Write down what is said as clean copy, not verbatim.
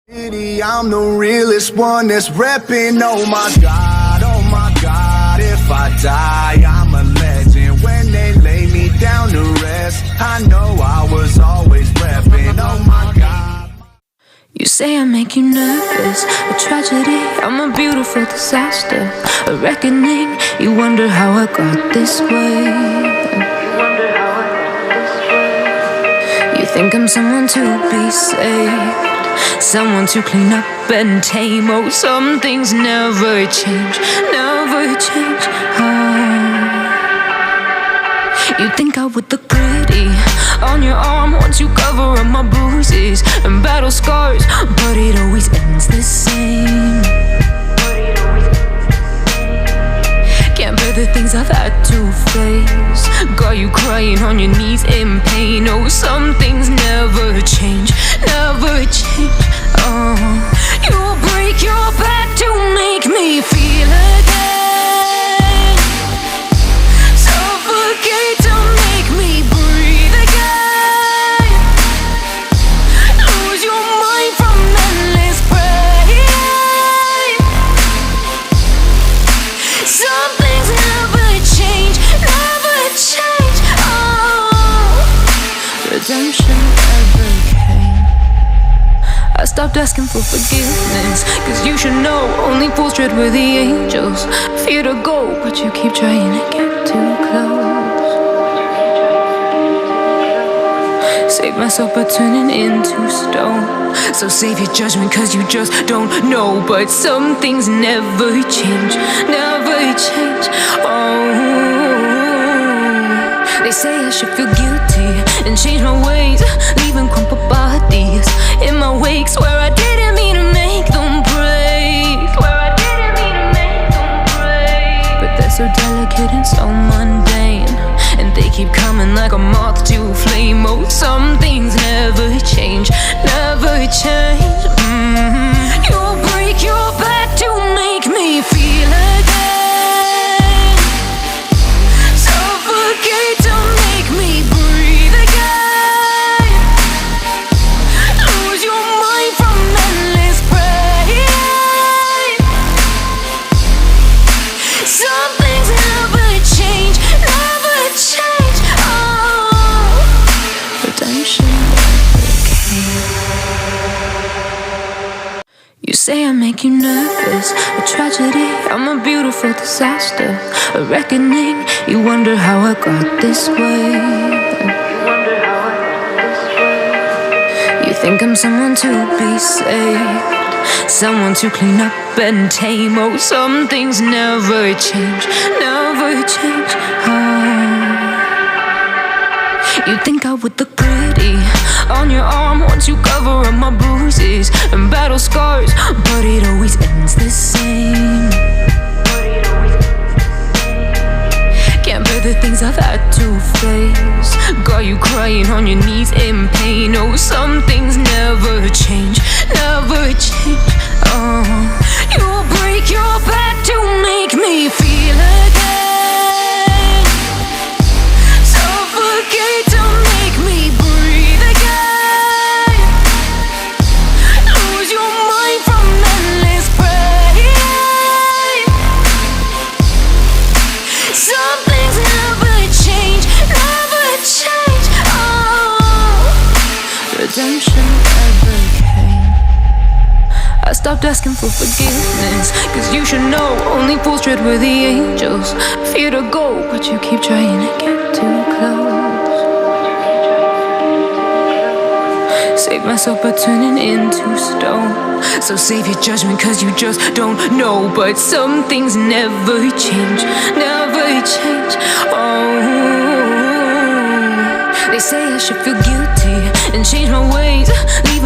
I'm the realest one that's reppin'. Oh my God, if I die, I'm a legend. When they lay me down to rest, I know I was always reppin'. Oh my God. You say I make you nervous, a tragedy, I'm a beautiful disaster, a reckoning. You wonder how I got this way. You think I'm someone to be saved, someone to clean up and tame. Oh, some things never change, never change. You think I would look pretty on your arm once you cover up my bruises and battle scars, but it always ends the same. Can't bear the things I've had to face, got you crying on your knees in pain. Oh, some things never change, never change. You'll break your back to make me feel again, suffocate to make me breathe again, lose your mind from endless pain. Some things never change, never change. Redemption never came. I stopped asking for forgiveness, cause you should know only fools tread where the angels fear to go, but you keep trying to get too close. Save myself by turning into stone, so save your judgment cause you just don't know. But some things never change, never change. They say I should feel guilty and change my ways, leaving crumpled bodies in my wake. Swear I didn't mean to make them break, swear I didn't mean to make them break. But they're so delicate and so mundane, and they keep coming like a moth to a flame. Oh, some things never change, never change. You'll break your back to make me feel again, suffocate to make me breathe again, lose your mind from endless pain. Some things never change, never change. Redemption never came. You say I make you nervous, a tragedy, I'm a beautiful disaster, a reckoning. You wonder how I got this way. You think I'm someone to be saved, someone to clean up and tame. Oh, some things never change, never change. You think I would look pretty on your arm once you cover up my bruises and battle scars, but it always ends the same. Can't bear the things I've had to face, got you crying on your knees in pain. Oh, some things never change, never change. You'll break your back to make me feel again, suffocate to make me breathe again, lose your mind from endless pain. Some things never change, never change. Redemption never came. I stopped asking for forgiveness, cause you should know only fools tread where the angels fear to go, but you keep trying to get too close. Save myself by turning into stone, so save your judgment cause you just don't know. But some things never change, never change. They say I should feel guilty and change my ways, leave